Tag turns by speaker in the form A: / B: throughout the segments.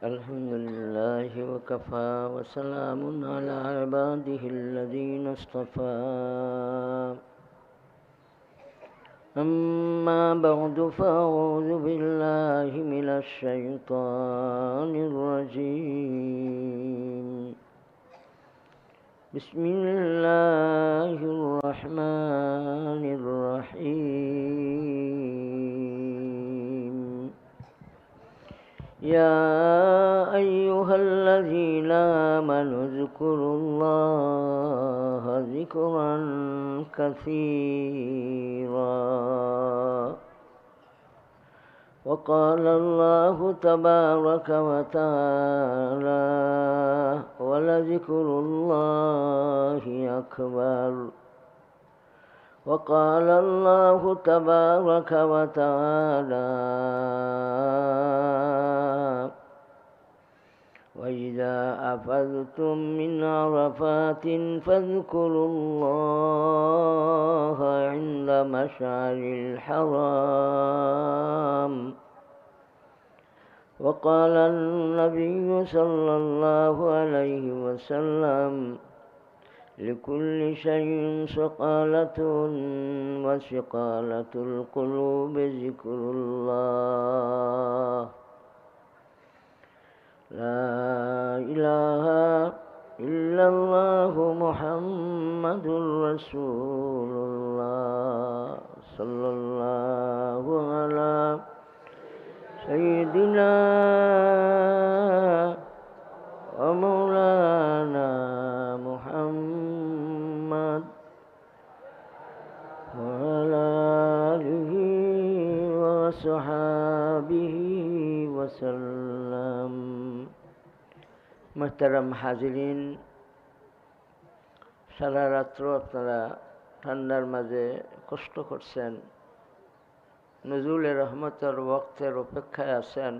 A: الحمد لله وكفى وسلام على عباده الذين اصطفى أما بعد فأعوذ بالله من الشيطان الرجيم بسم الله الرحمن الرحيم يا أيها الذين آمنوا اذكروا الله ذكرا كثيرا وقال الله تبارك وتعالى ولذكر الله أكبر وقال الله تبارك وتعالى وإذا أفضتم من عرفات فاذكروا الله عند مشعر الحرام وقال النبي صلى الله عليه وسلم لكل شيء سقالة وسقالة القلوب ذكر الله لا إله إلا الله محمد رسول الله صلى الله على سيدنا ومولانا محمد وعلى آله وصحابه وسلم। محترم হাজিরিন, সারা রাত্র আপনারা ঠান্ডার মাঝে কষ্ট করছেন, নজরুলে রহমতের ওয়াক্তের অপেক্ষায় আছেন,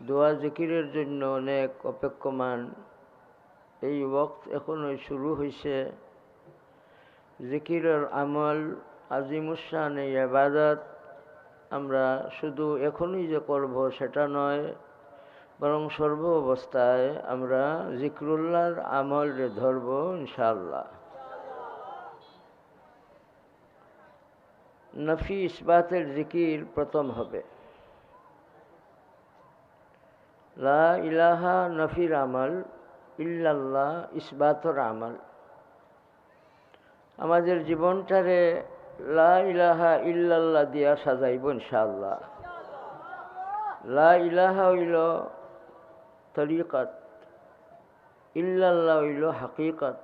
A: দোয়া জিকিরের জন্য অনেক অপেক্ষমান। এই ওয়াক্ত এখনই শুরু হয়েছে। জিকিরের আমল আজিমুশান এই ইবাদত আমরা শুধু এখনই যে করব সেটা নয়, বরং সর্ব অবস্থায় আমরা জিকরুল্লাহর আমল ধরব ইনশাআল্লাহ। নফি ইসবাতের জিকির প্রথম হবে। লা ইলাহা নফির আমল, ইল্লাল্লাহ ইসবাতর আমল। আমাদের জীবনটারে লা ইলাহা ইল্লাল্লাহ দিয়া সাজাইব ইনশাআল্লাহ। লা ইলাহা হইল তরিকত, ইল্লাল্লাহ হইল হাকিকত,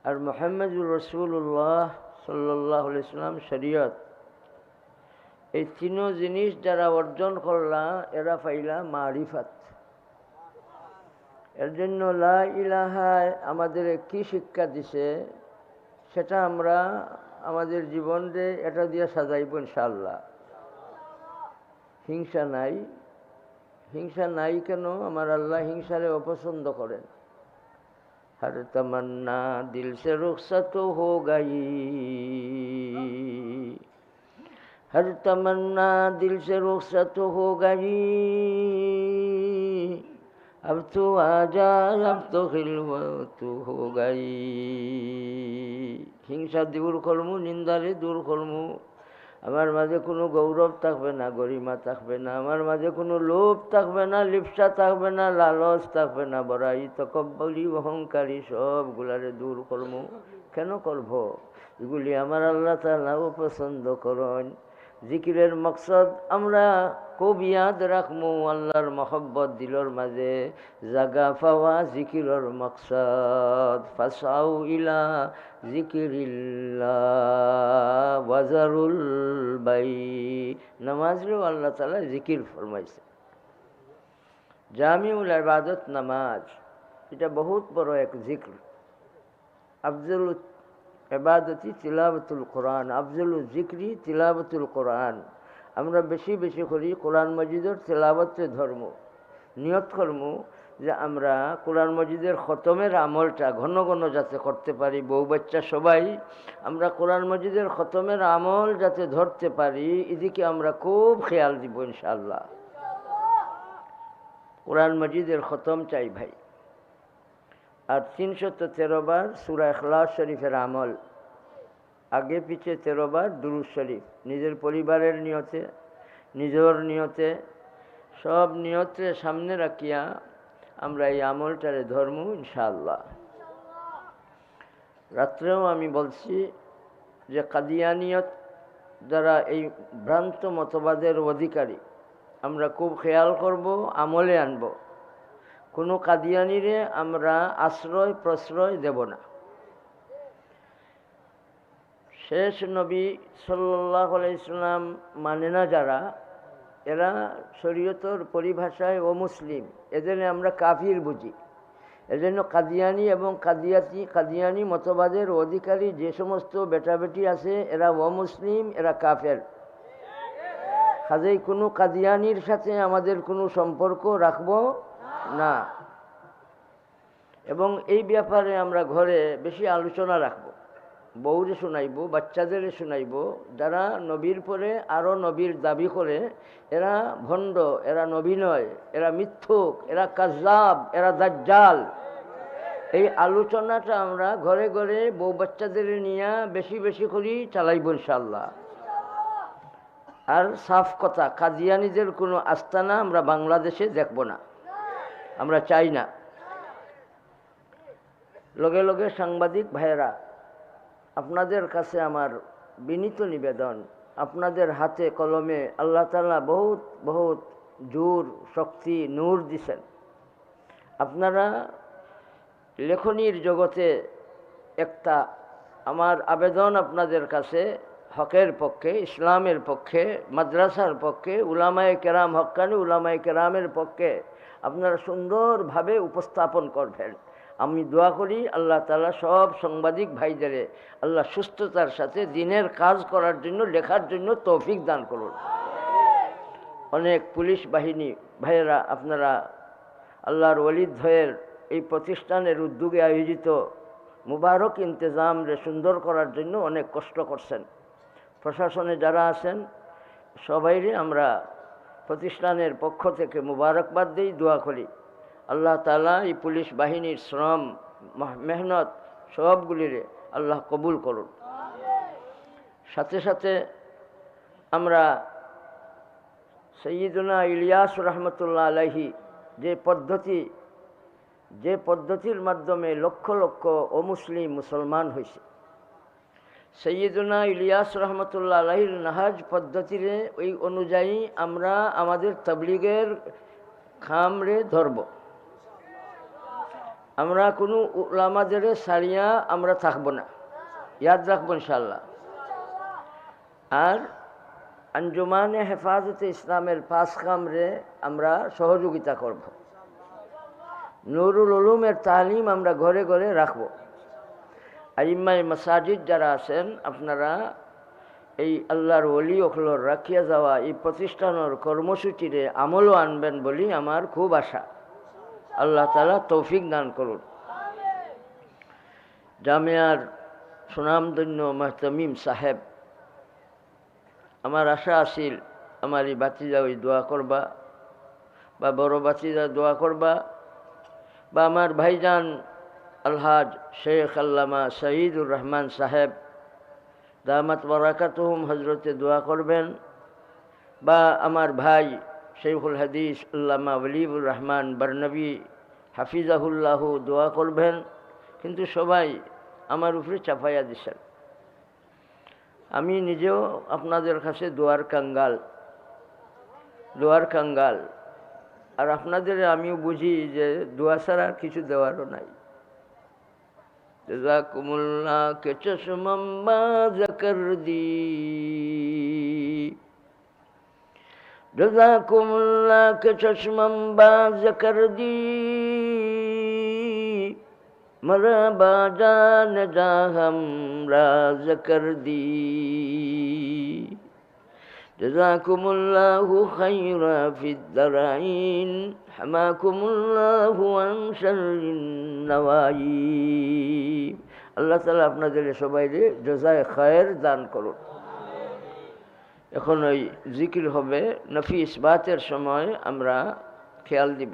A: আর মুহাম্মদুর রাসূলুল্লাহ সাল্লাল্লাহু আলাইহি ওয়াসাল্লাম শরীয়ত। এই তিনো জিনিস যারা অর্জন করলা এরা পাইলা মারিফত। এর জন্য লা ইলাহা আমাদের কি শিক্ষা দিছে সেটা আমরা আমাদের জীবনে এটা দিয়ে সাজাইব ইনশাআল্লাহ। হিংসা নাই। হিংসা নাই কেন? আমার আল্লাহ হিংসারে অপছন্দ করেন। हर तमन्ना दिल से रुखसत हो गई, हर तमन्ना दिल से रुखसत हो गई, अब तो आजा अब तो खिलवत हो गई। হিংসা দূর করমু, নিন্দারে দূর করমু। আমার মাঝে কোনো গৌরব থাকবে না, গরিমা থাকবে না। আমার মাঝে কোনো লোভ থাকবে না, লিপ্সা থাকবে না, লালচ থাকবে না, বড়াই তকব্বরি অহংকারী সবগুলারে দূর করমু। কেন করব? এগুলি আমার আল্লাহ তাআলাও পছন্দ করেন। জিকিরের মকসদ আমরা খুব ইয়াদ রাখমু। আল্লাহর মহব্বত দিলর মাঝে জাগা পাওয়া জিকিরের মকসদ। ফাসাউ ইলা জিকিরিল্লাহ ওয়াজারুল বাই। নামাজেও আল্লাহ তাআলা জিকির ফরমাইছে। জামিউল ইবাদত নামাজ, এটা বহুত বড় এক জিক্র। আফজল ইবাদতি তিলাওয়াতুল কোরআন, আফজল জিক্রি তিলাওয়াতুল কোরআন। আমরা বেশি বেশি করি কোরআন মজিদের তেলাওয়াতে ধর্ম নিয়ত করমু যে আমরা কোরআন মজিদের খতমের আমলটা ঘন ঘন যাতে করতে পারি। বউ বাচ্চা সবাই আমরা কোরআন মজিদের খতমের আমল যাতে ধরতে পারি, এদিকে আমরা খুব খেয়াল দিব ইনশাআল্লাহ। কোরআন মজিদের খতম চাই ভাই, আর 313 বার সূরা ইখলাস শরীফের আমল, আগে পিছে 13 বার দুরূদ শরীফ, নিজের পরিবারের নিয়তে, নিজের নিয়তে, সব নিয়তে সামনে রাখিয়া আমরা এই আমলটারে ধর্ম ইনশাআল্লাহ। রাত্রেও আমি বলছি যে কাদিয়ানিয়ত যারা এই ভ্রান্ত মতবাদের অধিকারী, আমরা খুব খেয়াল করব, আমলে আনব। কোনো কাদিয়ানিরে আমরা আশ্রয় প্রশ্রয় দেব না। শেষ নবী সাল্লাল্লাহু আলাইহি সাল্লাম মানে না যারা, এরা শরীয়তের পরিভাষায় অমুসলিম, এদের আমরা কাফির বুঝি। এজন্য কাদিয়ানি এবং কাদিয়ানি মতবাদের অধিকারী যে সমস্ত বেটাবেটি আছে এরা অমুসলিম, এরা কাফের। কাজেই কোনো কাদিয়ানির সাথে আমাদের কোনো সম্পর্ক রাখব না, এবং এই ব্যাপারে আমরা ঘরে বেশি আলোচনা রাখব। বউরে শোনাইব, বাচ্চাদের শোনাইব। যারা নবীর পরে আরও নবীর দাবি করে এরা ভণ্ড, এরা নবী নয়, এরা মিথ্যুক, এরা কাযযাব, এরা দাজ্জাল। এই আলোচনাটা আমরা ঘরে ঘরে বউ বাচ্চাদের নিয়ে বেশি বেশি করি চালাইব ইনশাআল্লাহ। আর সাফ কথা, কাদিয়ানিদের কোনো আস্তানা আমরা বাংলাদেশে দেখব না, আমরা চাই না। লগে লগে সাংবাদিক ভাইয়েরা, আপনাদের কাছে আমার বিনীত নিবেদন, আপনাদের হাতে কলমে আল্লাহ তাআলা বহুত বহুত জোর, শক্তি, নূর দিছেন। আপনারা লেখনীর জগতে একটা, আমার আবেদন আপনাদের কাছে, হকের পক্ষে, ইসলামের পক্ষে, মাদ্রাসার পক্ষে, উলামায়ে কেরাম, হক্কানি উলামায়ে কেরামের পক্ষে আপনারা সুন্দরভাবে উপস্থাপন করবেন। আমি দোয়া করি আল্লাহ তাআলা সব সাংবাদিক ভাইদের আল্লাহ সুস্থতার সাথে দিনের কাজ করার জন্য, লেখার জন্য তৌফিক দান করুন। অনেক পুলিশ বাহিনী ভাইয়েরা, আপনারা আল্লাহর ওলিদ ভাইয়ের এই প্রতিষ্ঠানের উদ্যোগে আয়োজিত মুবারক ইন্তেজামরে সুন্দর করার জন্য অনেক কষ্ট করছেন। প্রশাসনে যারা আছেন সবাইরে আমরা প্রতিষ্ঠানের পক্ষ থেকে মুবারকবাদ দিই, দোয়া করি আল্লাহ তাআলা এই পুলিশ বাহিনীর শ্রম মেহনত সবগুলিরে আল্লাহ কবুল করুন। সাথে সাথে আমরা সৈয়দনা ইলিয়াস রহমতুল্লাহ আলাইহি যে পদ্ধতির মাধ্যমে লক্ষ লক্ষ অমুসলিম মুসলমান হয়েছে, সৈয়দনা ইলিয়াস রহমতুল্লাহ আলাইহির নাহাজ পদ্ধতিরে ওই অনুযায়ী আমরা আমাদের তাবলীগের খামরে ধরব। আমরা কোনো উলামাদের সারিয়া আমরা থাকব না, ইয়াদ রাখবো ইনশাআল্লাহ। আর আঞ্জুমানে হেফাজতে ইসলামের 5 খামরে আমরা সহযোগিতা করব। নুরুল উলুমের তালিম আমরা ঘরে ঘরে রাখব। আইম্মায়ে মাসাজিদ যারা আছেন, আপনারা এই আল্লাহর ওলি ওখলর রাখিয়া যাওয়া এই প্রতিষ্ঠানের কর্মসূচিরে আমলও আনবেন বলি আমার খুব আশা। আল্লাহ তাআলা তৌফিক দান করুন। জামিয়ার সুনামধন্য মুহতামিম সাহেব, আমার আশা আছিল আমার এই বাতিজা ওই দোয়া করবা, বা বড় বাতিজা দোয়া করবা, বা আমার ভাইজান আলহাজ শেখ আল্লামা শহীদুর রহমান সাহেব দামাত বারাকাতুহুম হজরতে দোয়া করবেন, বা আমার ভাই শেখুল হাদিস আল্লামা ওলিউর রহমান বরনবী হাফিজাহুল্লাহ দোয়া করবেন। কিন্তু সবাই আমার উপরে চাপাইয়া দিছেন। আমি নিজেও আপনাদের কাছে দোয়ার কাঙ্গাল, আর আপনাদের আমিও বুঝি যে দোয়া ছাড়া আর কিছু দেওয়ারও নাই। জাযাকুমুল্লাহ কে চশমম বাজ কর দি, জাযাকুমুল্লাহ কে চশমম বাজ কর দি, मरहबा जान जा हम राज कर दी, जज़ाकुमुल्लाहु खैरा फिद्दराइन, हमाकुमुल्लाहु अन शर्रिन नवाई। আল্লাহ তাআলা আপনাদের সবাইকে জাযায়ে খায়ের দান করুন। এখন ওই জিকির হবে, নফি ইসবাতের সময় আমরা খেয়াল দিব।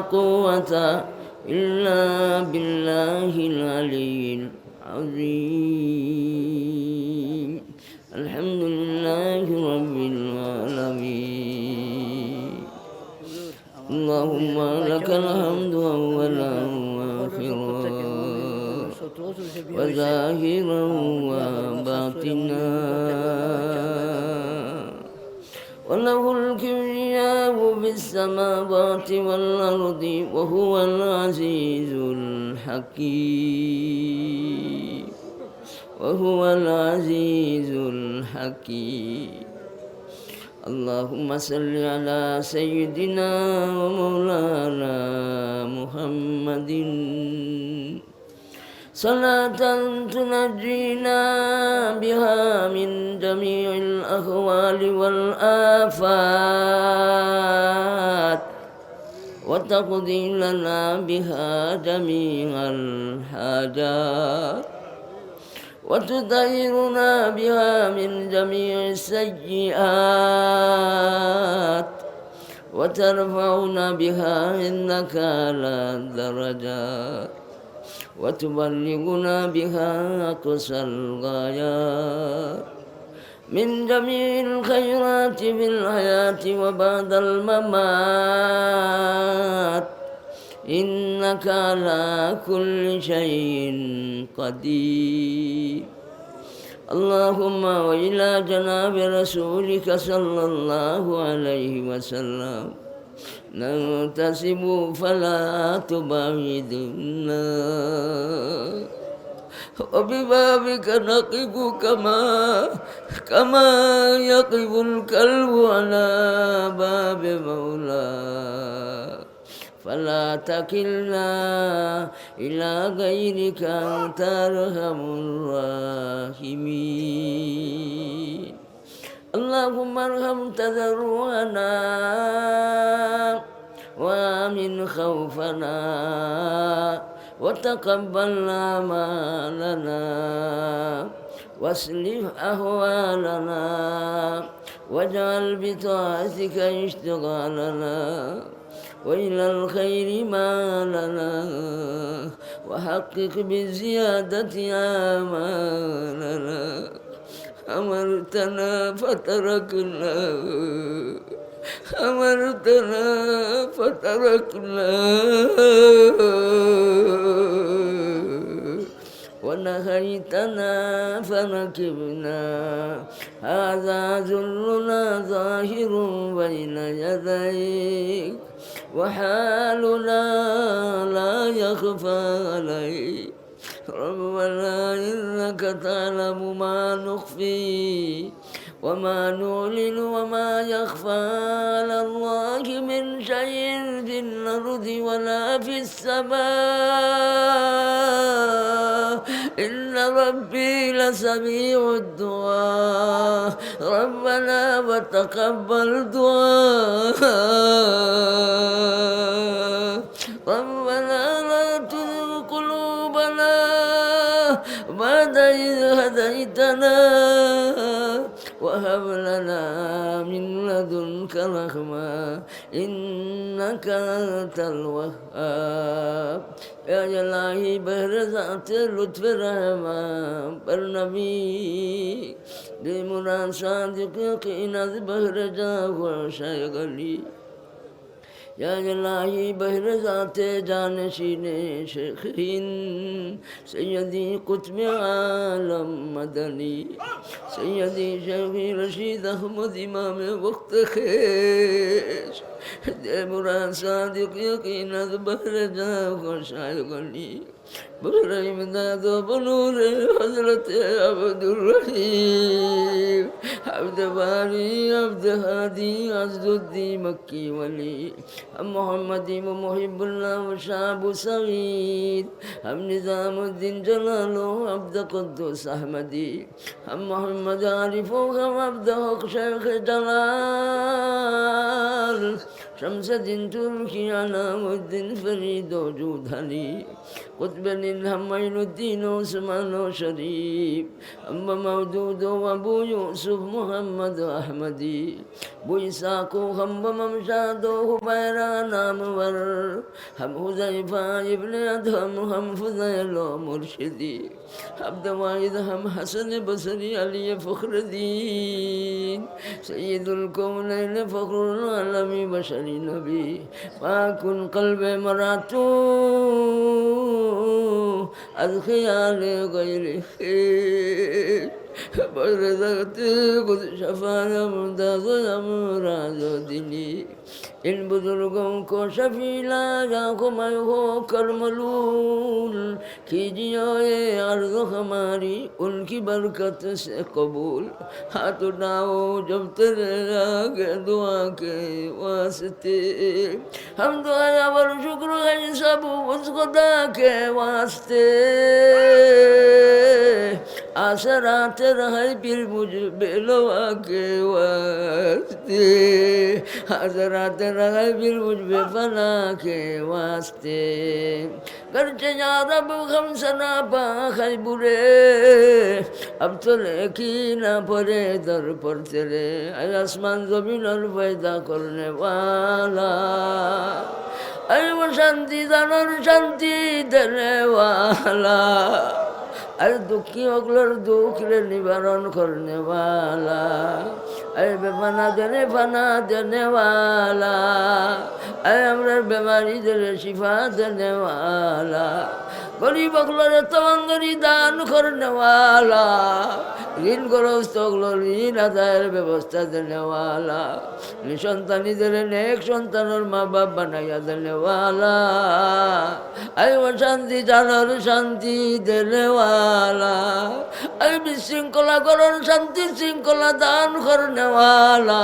A: قوة إلا بالله العلي العظيم. الحمد لله رب العالمين. اللهم لك الحمد أولا وآخرا وظاهرا وباطنا، وله الكبرياء في السماوات والأرض، وهو العزيز الحكيم، وهو العزيز الحكيم. اللهم صل على سيدنا ومولانا محمد صلاة تنجينا بها من جميع الأهوال والآفات، وتقضي لنا بها جميع الحاجات، وتطهرنا بها من جميع السيئات، وترفعنا بها إنك على الدرجات، وتبلغنا بها أقصى الغايات من جميع الخيرات في الحياة وبعد الممات، إنك على كل شيء قدير. اللهم وإلى جناب رسولك صلى الله عليه وسلم ننتسب فلا تبعدنا، وببابك نقف كما يقف الكلب على باب مولاه، فلا تكلنا إلى غيرك أنت أرحم الراحمين. اللهم ارحم تضرعنا وآمن خوفنا، وتقبل أعمالنا، واصلح أحوالنا، واجعل بطاعتك اشتغالنا، وإلى الخير مالنا، وحقق بالزيادة آمالنا. أمرتنا فتركنا، أمرتنا فتركنا، ونهيتنا فنكبنا. هذا ذلنا ظاهر بين يديك، وحالنا لا يخفى عليك. ربنا إنك تعلم ما نخفي وما نعلن وما يخفى على الله من شيء في الأرض ولا في السماء، إن ربي لسميع الدعاء. ربنا وتقبل دعاء، ربنا لا تزغ قلوبنا بعد إذ هديتنا، وهب لنا من لدنك رحمة إنك أنت الوهاب. يا إلهي بهر ذات لطف رحمة برنبي بمران صادق يقين بهر جاه شيغلي. يا إلهي بهر ذات جانشين شيخين سيدي قطب عالم مدني، سيدي شيخي رشيد أحمد إمام وقت خيش مراد صادق يقين بهر جاه شيخلي، بهر إمداد بنور حضرت عبد الرحيم عبد باري عبد هادي عز الدين مكي ولي محمد ومحب الله وشعب سعيد نظام الدين جلاله عبد قدوس أحمدي محمد عارف عبد حق شيخ جلال শামসুদ্দিন তুর্কি আলাউদ্দিন ফরিদ জুধানি কুতবুল ইলহাম মাইনুদ্দিন ওসমান শরীফ আম্মা মাওদুদ আবু ইউসুফ মুহাম্মদ আহমদি বুইসাকু হাম্বা মামশাদ হুবায়রা নামওয়ার হাম হুযায়ফা ইবনে আদহাম হাম ফুযাইল মুরশিদি আব্দ ওয়াহিদ হাম হাসান বসরি আলী ফখরুদ্দিন সৈয়দুল কওনাইন ফখরুল আলমী বশরি নবী পাকুন কলবে মরাতু আজ খিয়ালে গায়রে বরদাতে কুদ শফায়া মুমতাজ আমরাজ দিনী इन बुजुर्गों को शफीला आँखों में हो कर मलूल कीजिए ये अर्ज़ हमारी उनकी बरकत से कबूल हाथ उठाओ जब तेरे आगे दुआ के वास्ते हम दुआ और शुक्र है सब उस खुदा के वास्ते आसराते रहे फिर मुझ बेलवा के वास्ते आसराते रहे फिर मुझ बेफना के वास्ते करते जा रब हम सना पा खै बुरे अब तो लेकी ना पड़े दर पर तेरे आसमान जमीन और पैदा करने वाला अरे वो शांति दानर शांति देने वाला अरे दुखी अगलर दुख रे निवारण करने वाला अरे बेफना देने वाला अरे हमरे बीमारी दे शिफा देने वाला गरीब अगलर तमंगरी दान करने वाला ऋण ग्रस्त अगलर ऋण आदायर व्यवस्था देने वाला निसंतानी देने नेक संतानर माँ बाप बनाया देने वाला अरे वो शांति जानर शांति देने वाला अरे विशृंखला करण शांति शृंखला दान करने वाला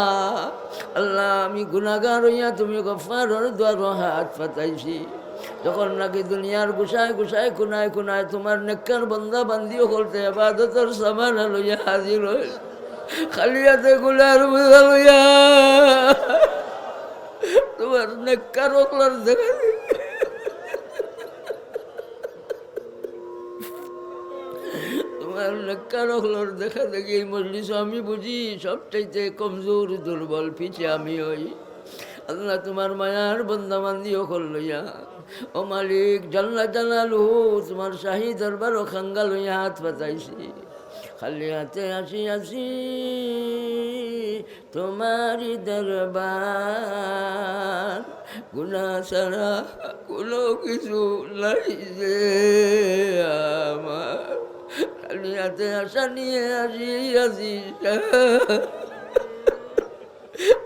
A: अल्लाह আমি গুনাহগার হইয়া তুমি গফফারের দ্বারে হাত পাতাইছি যখন নাকি দুনিয়ার গুছায় গুছায় খুনায় খুনায় তোমার নেককার বান্দা বান্দিও করতে ইবাদতের সামান লইয়া হাজির হই খালি হাতে গুলার বুঝা লইয়া তোমার নেককার ওকলার দেখা তোমার নেককার ওকলার দেখা দেখি এই মজলিস আমি বুঝি সবচাইতে কমজোর দুর্বল পিছে আমি হই আল্লাহ তোমার মায়ার বন্দা বান্দিও কর লইয়া ও মালিক জাল্লা জালালুহু তোমার শাহী দরবার ও খাঙ্গা লইয়া হাত পাতাইছি খালি হাতে আসি আসি তোমারই দরবার গুনাহ ছাড়া কোনো কিছু নাই যে আমার খালি হাতে আসা নিয়ে আসি আসি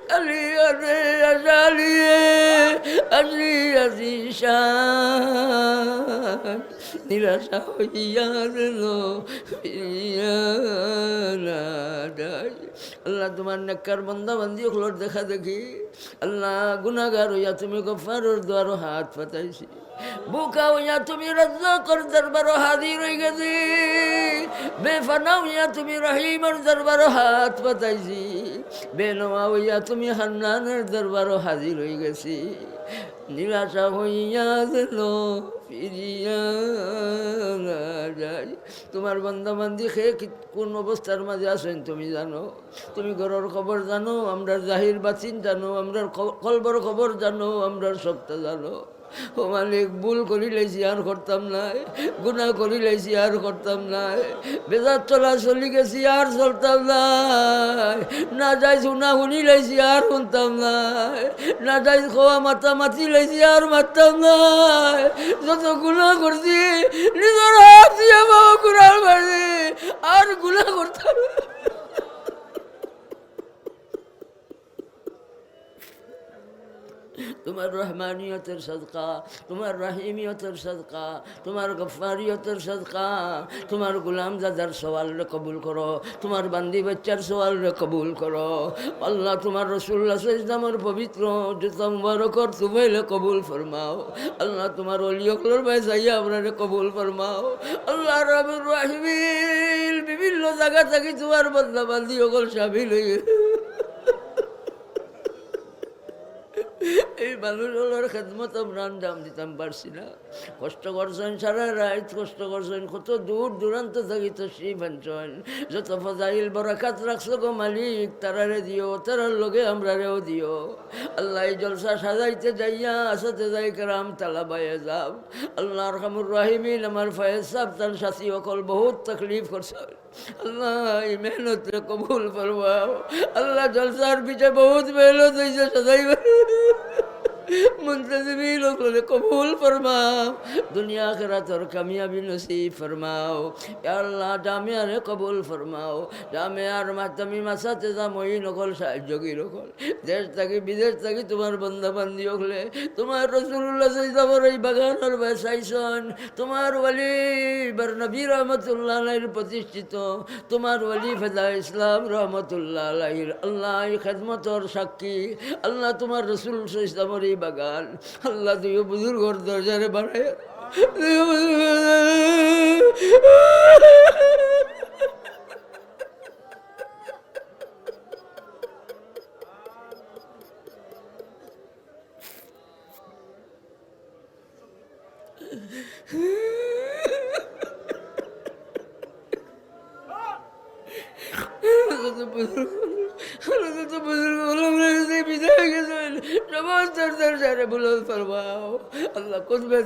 A: খালি হাতে আসা নিয়ে আসি আসি নিরাশা হইয়া দিল আল্লাহ তোমার নেককার বান্দা বান্দি ওগুলোর দেখা দেখি আল্লাহ গুনাহগার হইয়া তুমি গফফারের দ্বারে হাত পাতাইছি বুকা হইয়া তুমি রাজ্জাকের দরবারে হাজির হয়ে গেছি বেফানা হইয়া তুমি রহিমের দরবারে হাত পাতাইছি বেনওয়া হইয়া তুমি হান্নানের দরবারে হাজির হয়ে গেছি নিরাশা হইয়া দিল ফিরিয়া যায় তোমার বান্দা বান্দি খেয়ে কোন অবস্থার মাঝে আছেন তুমি জানো তুমি ঘরের খবর জানো আমরা জাহির বাতিন জানো আমরা কলবর খবর জানো আমরা সবটা জানো ও মালিক ভুল করি লাইছি আর করতাম নাই গুনাহ করি লাইছি আর করতাম নাই বেজার চলা চলি গেছি আর চলতাম নাই না যাই শুনা শুনি লাইছি আর শুনতাম নাই না যাই খোয়া মাথা মাতি লাইছি আর মারতাম নাই যত গুনাহ করছি নিজের হাত দিয়ে বাবা গুনাহ মারছি আর গুনাহ করতাম তোমার রহমানিয়তের সদকা তোমার রহিমিয়তের সদকা তোমার গফফারিয়তের সদকা তোমার গুলাম দাদার সওয়ালরে কবুল করো তোমার বান্দি বাচ্চার সওয়ালরে কবুল করো আল্লাহ তোমার রাসূলুল্লাহ সাল্লাল্লাহু আলাইহি ওয়াসাল্লামের পবিত্র জুতা মুবারকর তুমাইলে কবুল ফরমাও আল্লাহ তোমার ওলিয়কলর ভাই যাইয়া আপনারে কবুল ফরমাও আল্লাহ রাব্বুর রহিমিন বিভিন্ন জায়গা থেকে তোমার বান্দা বান্দি ওগল শামিল হয়ে মানুষগুলোর খেদমত আমরা আঞ্জাম দিতাম পারছি না। কষ্ট করছেন সারা রাত, কষ্ট করছেন, কত দূর দূরান্ত থাকি তো সেই বাঞ্চন যত ফজাইল বরাকাত রাখছো গো মালিক, তারারে দিও, তারার লগে আমরা রেও দিও। আল্লাহ এই জলসা সাজাইতে যাইয়া আসাতে যাই কারাম তালা বাইয়ে যাব। আল্লাহ আরহামুর রাহিমিন আমার ফয়েজ সাহেব তার সাথী অকল বহুত তকলিফ করছে। আল্লাহ এই মেহনত কবুল ফরমাও। আল্লাহ জলসার পিছে বহুত মেহনত হয়েছে, সদাই मुंतज़िमीन लोगों ने कबूल फरमाओ, दुनिया आखिरत और कामयाबी नसीब फरमाओ। या अल्लाह जामिया ने कबूल फरमाओ, जामिया मातमी मासातिज़ा मोइन ओखल साहाय्यगी रखल, देश तक विदेश तक तुम्हार बंदा बंदी ओखले, तुम्हार रसूलुल्लाह सल्लल्लाहु अलैहि बागान और बैसाइसन, तुम्हार वली बरनबी रहमतुल्लाह अलैहि प्रतिष्ठित, तुम्हार वली फदा इस्लाम रहमतुल्लाह अलैहि अल्लाह की खिदमत और साक्षी। अल्लाह तुम्हार रसूल सल्लल्लाहु বাগান আল্লাহ তুই বুজুর্গর দরজারে বাড়ায় बुलंद फरमाओ। अल्लाह खुद में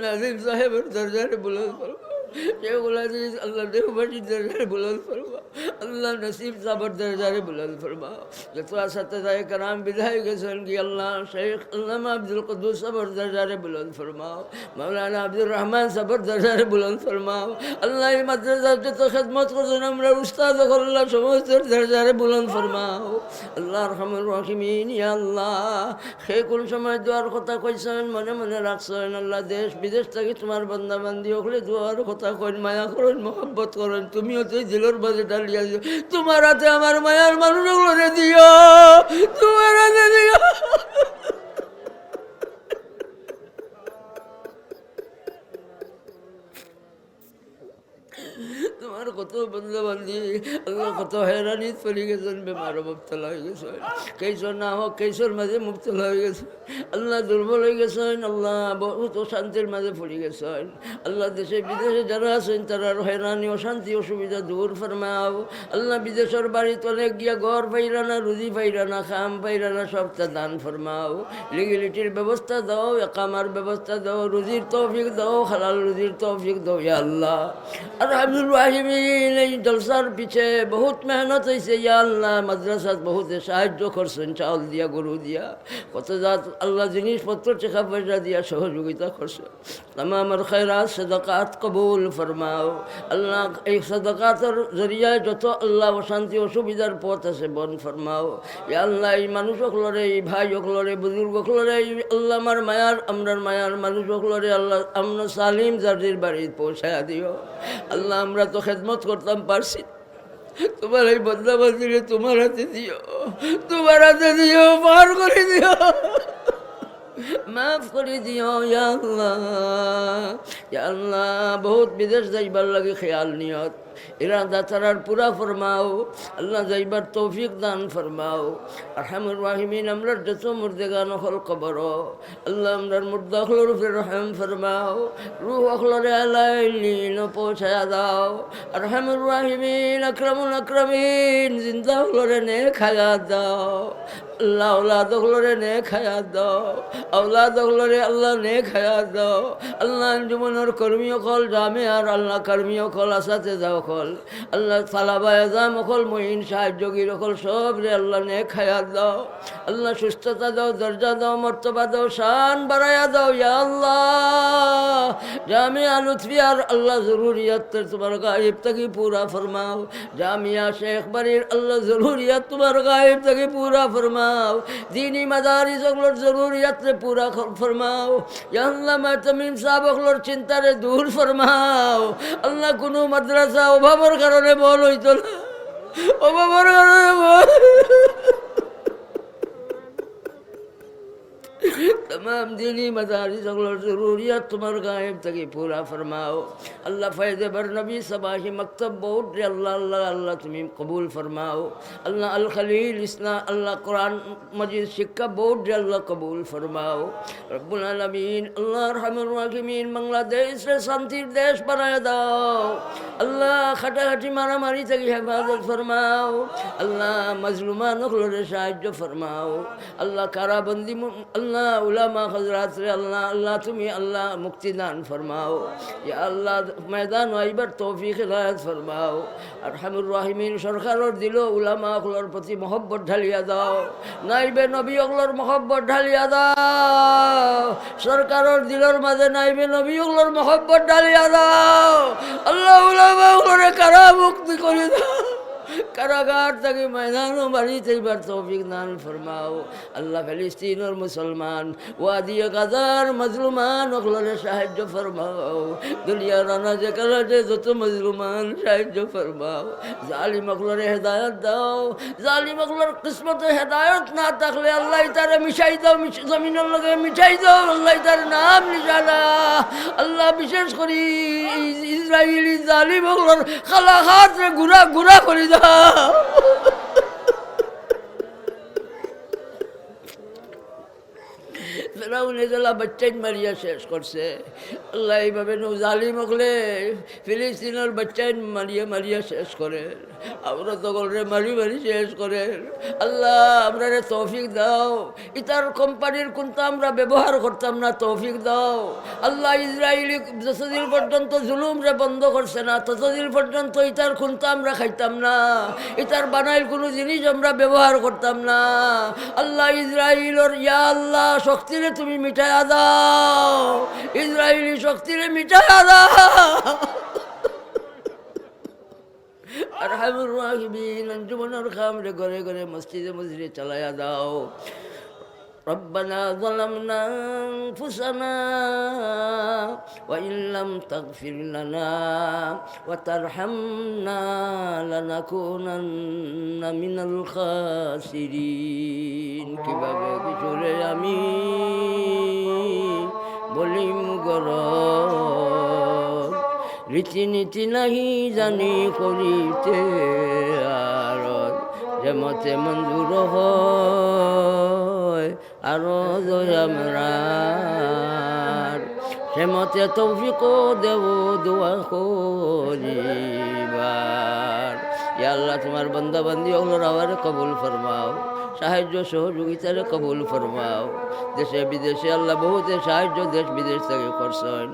A: नाज़िम साहेब दर्जा बुलंद फरमाओ। शेखुल अज़ीज़ अल्लाह देवबंदी दर्जा बुलंद फरमाओ। अल्लाह नसीब साबर दर्जा बुलंद फरमाओ। जतो असतज़ाए कराम विधाई के सन की अल्लाह शेख अल्लामा अब्दुल कुद्दूस सबर दर्जा बुलंद फरमाओ। मौलाना अब्दुल रहमान सबर दर्जा बुलंद फरमाओ। अल्लाह ये मदरसा जतो खिदमत करছেন আমরা উস্তাদ আল্লাহ সমস্ত দরজা বুলंद फरमाओ। अल्लाह अरहमुर राहिमीन या अल्लाह হে কোন সময় দোয়ার কথা কইছেন মনে মনে রাখছেন। আল্লাহ দেশ বিদেশ থেকে তোমার বান্দা বান্দি ওগুলো দোয়ার কথা কইন, মায়া করেন, মহব্বত করেন। তুমিও তো দিলের বাজে ডালিয়া দিও, তোমার হাতে আমার মায়ার মানুষগুলো দিও, তোমার হাতে দিও। তোমার কত বন্ধু বান্ধি আল্লাহ কত হেরানিত পড়ে গেছেন, বেমারও মুবতলা হয়ে গেছেন, কেসর না হোক কেসর মাঝে মুবতলা হয়ে গেছে। আল্লাহ দুর্বল হয়ে গেছেন, আল্লাহ বহুত অশান্তির মাঝে পড়ে গেছেন। আল্লাহ দেশে বিদেশে যারা আছেন তারা হেরানি অশান্তি অসুবিধা দূর ফরমাও। আল্লাহ বিদেশের বাড়িতে অনেক গিয়া ঘর পাইরা না, রুজি পাইরা না, খাম পাইরা না, সবটা দান ফরমাও। লিগিলিটির ব্যবস্থা দাও, একামার ব্যবস্থা দাও, রুজির তৌফিক দাও, হালাল রুজির তৌফিক দাও ইয়া আল্লাহ। আর আব্দুল রাহিমিন এই জলসার পিছে বহুত মেহনত হয়েছে ইয়া আল্লাহ। মাদ্রাসাত বহুত সাহায্য করছেন, চাউল দিয়া, গরু দিয়া, কত জাত আল্লাহ জিনিসপত্র টাকা পয়সা দিয়া সহযোগিতা করছে। আমার খৈরাত সাদাকাত কবুল ফরমাও। আল্লাহ এই সাদাকাতের জরিয়ায় যত আল্লাহ অশান্তি অসুবিধার পথ আছে বন ফরমাও ইয়া আল্লাহ। এই মানুষ অকলরে, এই ভাই অকলরে, বুজুর্গ অকলরে আল্লাহ আমার মায়ার আমরার মায়ার মানুষ অকলরে আল্লাহ আমরা সালিম জাতির বাড়ি পৌঁছায়া দিও। আল্লাহ আমরা তো খেদমত করতাম পারছি, তোমার এই বদলাবাজিরে তোমার হাতে দিও, তোমার হাতে দিও, পার করে দিও, মাফ করে দিও ইয়া আল্লাহ। ইয়া আল্লাহ বহুত বিদেশ যাইবার লাগে খেয়াল নিয়ত ইরাদা তারার পুরা ফরমাও। আল্লাহ যাইবার তৌফিক দান ফরমাও। আরহামুর রাহিমিন আমরার যত মুর্দেগান হল কবর আল্লাহ আমরার মুর্দা হলর উপরে রহম ফরমাও। রুহ অখলরে আলাইলিন পৌঁছায়া দাও। আরহামুর রাহিমিন আকরামুল আকরামিন জিন্দা হলরে নে খায়া দাও। আল্লাহ औलाद হলরে নে খায়া দাও। औलाद হলরে আল্লাহ নে খায়া দাও। আল্লাহ আঞ্জুমানের কর্মী অকল জামে আর আল্লাহ কর্মী অকল আসাতে যাও অকল আল্লাহ সালাবা এজাম অকল মহিন সাহায্যগীর অকল সব রে আল্লাহ নে খায়া দাও। আল্লাহ সুস্থতা দাও, দরজা দাও, মর্তবা দাও, শান বাড়ায়া দাও ইয়া আল্লাহ। জামিয়া লুৎফিয়ার আল্লাহ জরুরিয়াত তোমার গায়েব থেকে পুরা ফরমাও। জামিয়া শেখ বাড়ির আল্লাহ জরুরিয়াত তোমার গায়েব থেকে পুরা ফরমাও। দীনী মাদারিস ওগুলোর জরুরিয়াত রে পুরা ফরমাও ইয়া আল্লাহ। মাতামিম সাহেব ওগুলোর চিন্তারে দূর ফরমাও। আল্লাহ কোনো মাদ্রাসা অভাবের কারণে বল হইতো না, অভাবের কারণে বল तमाम दीनी मदारिस अगलोर ज़रूरियत तुम्हार गायब तक पूरा फरमाओ। আল্লাহ ফয়েজে বরনবী সবাহি মকতব বোর্ড রে আল্লাহ আল্লাহ আল্লাহ তুমি কবুল ফরমাও আল্লাহ আল খলিল ইসলাম আল্লাহ কোরআন মজিদ শিক্ষা বোর্ড রে আল্লাহ কবুল ফরমাও রব্বুল আলামিন আল্লাহ রহমান রাহিমিন বাংলাদেশ রে শান্তির দেশ বানায় দাও আল্লাহ খাটাখাটি মারামারি থেকে হেফাজত ফরমাও আল্লাহ মজলুমান হলরে সাহায্য ফরমাও আল্লাহ কারাবন্দি আল্লাহ উলামা হজরাত রে আল্লাহ আল্লাহ তুমি আল্লাহ মুক্তিদান ফরমাও ইয়া আল্লাহ ময়দান আইবার তৌফিক হিদায়াত ফরমাও আরহামুর রাহিমিন সরকারর দিল উলামা হলর প্রতি মহব্বত ঢালিয়া দাও নাইবে নবী হলর মহব্বত ঢালিয়া দাও সরকারর দিলর মাঝে নাইবে নবী হলর মহব্বত ঢালিয়া দাও আল্লাহ উলামা হলরে কারা মুক্তি করে দাও কারাগার থেকে ময়দান বাড়িতে এবার তৌফিক দান ফরমাও আল্লাহ ফিলিস্তিনের মুসলমান ওয়াদিয়া গাজার মজলুমান ওগুলোরে সাহায্য ফরমাও দুনিয়ার রানাজে কালাজে যত মজলুমান সাহায্য ফরমাও জালিম ওগুলোরে হেদায়ত দাও জালিম ওগুলোর কিসমতে হেদায়ত না থাকলে আল্লাহ তারে মিশাই দাও জমিনের লগে মিশাই দাও আল্লাহ তার নাম নিশানা আল্লাহ বিশেষ করি ইসরায়েলি জালিম ওগুলোর খালা হাত রে ঘুরা ঘুরা করে দাও ফেরাউনে জেলা বাচ্চাই মারিয়া শেষ করছে আল্লাহ এইভাবে জালিম হলে ফিলিস্তিনের বাচ্চাই মারিয়া মারিয়া শেষ করে আমরা তগলরে মারি মারি শেষ করে আল্লাহ আমরা রে তৌফিক দাও ইতার কোম্পানির কোনটা আমরা ব্যবহার করতাম না তৌফিক দাও আল্লাহ ইসরায়েলি যতদিন পর্যন্ত জুলুম রে বন্ধ করছে না ততদিন পর্যন্ত ইতার কোনটা আমরা খাইতাম না ইতার বানাইল কোনো জিনিস আমরা ব্যবহার করতাম না আল্লাহ ইসরায়েলের ইয়া আল্লাহ শক্তিরে তুমি মিটাইয়া দাও ইসরায়েলি শক্তিরে মিটাইয়া দাও আরহামুর রাহিমিন আঞ্জুমানুল খামরে ঘরে ঘরে মসজিদে মসজিদে চালাইয়া দাও ربنا ظلمنا أنفسنا وإن لم تغفر لنا وترحمنا لنكونن من الخاسرين কিভাবে কিশোরে আমি বলিম গরব রীতিনীতি নাহি জানি করিতে আর যেমতে মঞ্জুর হয় আরো দয়ামরার সেমতে তৌফিক দেব দোয়া করিবার ইয়া আল্লাহ তোমার বান্দা বান্দি ওগুলোর আবার কবুল ফরমাও সাহায্য সহযোগিতারে কবুল ফরমাও দেশে বিদেশে আল্লাহ বহুতে সাহায্য দেশ বিদেশ থেকে করছেন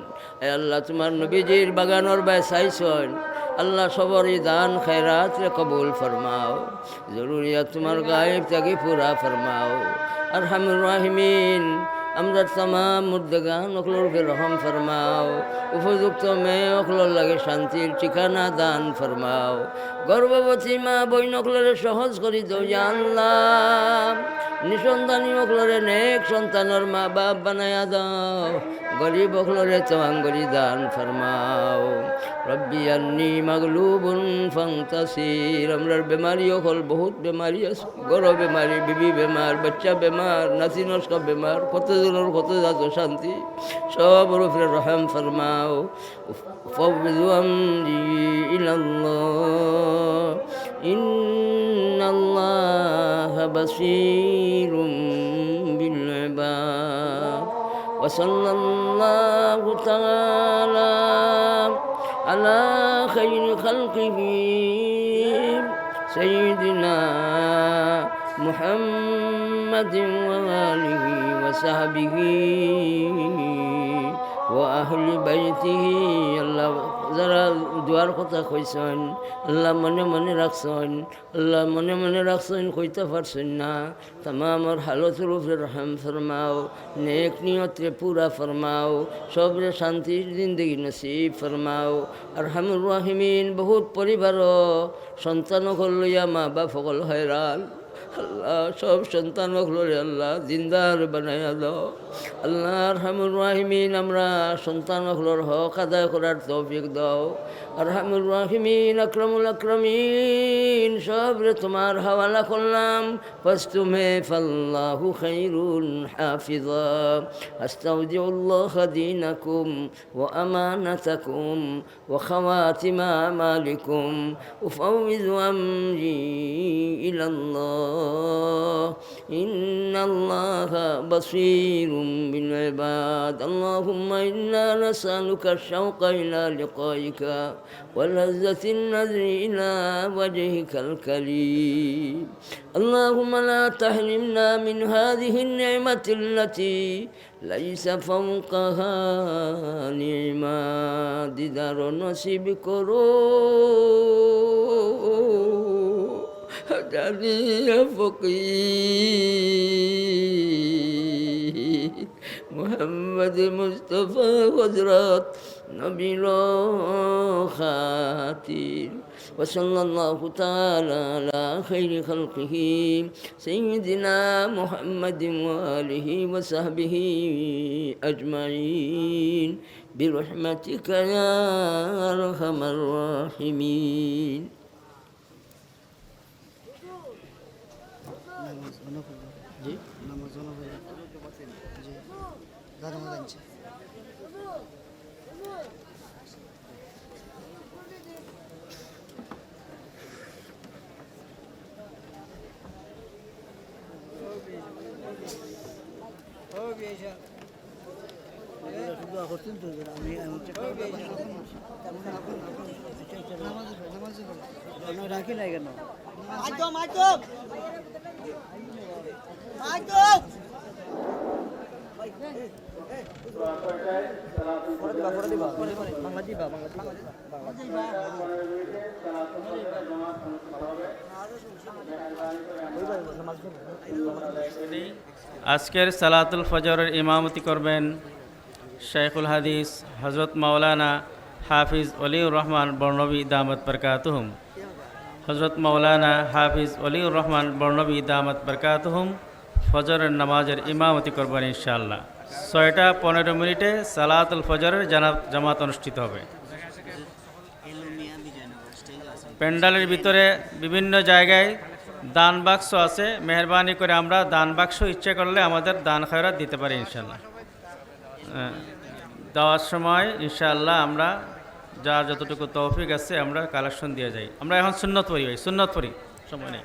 A: আল্লাহ তোমার নবীজির বাগানোর বায় চাইছেন আল্লাহ সবরই দান খৈরাত রে কবুল ফরমাও জরুরিয়াত তোমার গায়েব থেকে পুরা ফরমাও আরহামুর রাহিমিন আমরা तमाम মুর্দেগান ওগুলোকে রহম ফরমাও উপযুক্ত মেয়ে ওগুলোর লাগে শান্তির ঠিকানা দান ফরমাও গর্ভবতী মা বইন ওগুলোরে সহজ করি দাও ইয়া আল্লাহ নিঃসন্তানী ওগুলোরে নেক সন্তানের মা বাপ বানায়া দাও গরিব ওগুলোরে তোয়াঙ্গরি দান ফরমাও রব্বি আন্নি মাগলুবুন ফান্তাসির আমরার বেমারি হল বহুত বেমারি আছে গর বেমারি বিবি বেমার বাচ্চা বেমার নাতি নস্কা বেমার কতজনের কত যাত শান্তি সব রূপে রহম ফরমাও ফাওযু আমরি ইলাল্লাহ ইন্নাল্লাহা বাসীরুম বিল ইবাদ ওয়া সাল্লাল্লাহু তাআলা على خير خلقه سيدنا محمد وآله وصحبه وأهل بيته الله যারা দুয়ার কথা কইছেন আল্লাহ মনে মনে রাখছেন আল্লাহ মনে মনে রাখছেন কইতে পারছেন না তামামর হালতের উপরে রহম ফরমাও নেক নিয়তে পুরা ফরমাও সবরে শান্তির জিন্দগি নসিব ফরমাও আরহামুর রাহিমিন বহুত পরিবার সন্তান লইয়া মা বাপ সকল হয়রান আল্লাহ সব সন্তান হলে আল্লাহ জিন্দার বানাইয়া দাও আল্লাহ আরহামুর রাহিমিন আমরা সন্তান হলর হক আদায় করার তৌফিক দাও আরহামুর রাহিমিন, আকরামুল আকরামিন, সবরে তোমার হাওয়ালা করলাম। ফাস্তুমে ফাল্লাহু খাইরুন হাফিজা। আস্তাউদিউল্লাহ দীনাকুম ওয়া আমানাতাকুম ওয়া খাওয়াতিমা আমালিকুম উফাউযু আমরি ইলাল্লাহ ইন্নাল্লাহা বাসীরুম বিল ইবাদ। আল্লাহুম্মা ইন্না নাসআলুকা আশ-শাওকা ইলা লিকাইকা ওয়া লাযযাতিন নাযরি ইলা ওয়াজহিকাল কারীম। আল্লাহুম্মা লা তাহরিমনা মিন হাযিহি আন-নি'মাতি আল্লাতী লাইসা ফাওকাহা নি'মা। দিদার নসিব করো জানিয়া ফকির মুহাম্মদ মুস্তাফা হযরত নবীর খাতির। ওয়াসাল্লাল্লাহু তাআলা আলা খাইরি খালকিহি সাইয়্যিদিনা মুহাম্মাদিন ওয়া আলিহি ওয়া সাহবিহি আজমাইন বিরহমাতিকা ইয়া আরহামার রাহিমিন। জি
B: রাখি নাই কেন
C: আজকের সালাতুল ফজরের ইমামতি করবেন শাইখুল হাদিস হযরত মাওলানা হাফিজ ওলিউর রহমান বর্ণবী দামত বরকাতুহুম। হযরত মাওলানা হাফিজ ওলিউর রহমান বর্ণবী দামত বরকাতুহুম ফজরের নামাজের ইমামতি করবেন ইনশাআল্লাহ। 6টা 15 সালাতুল ফজরের জামাত অনুষ্ঠিত হবে। প্যান্ডালের ভিতরে বিভিন্ন জায়গায় দান বাক্স আছে, মেহরবানি করে আমরা দান বাক্স ইচ্ছা করলে আমাদের দান খয়রাত দিতে পারি ইনশাআল্লাহ। দেওয়ার সময় ইনশাআল্লাহ আমরা যার যতটুকু তৌফিক আছে আমরা কালেকশন দিয়ে যাই। আমরা এখন সুন্নত পড়ি, ভাই সুন্নত পড়ি, সময় নেই।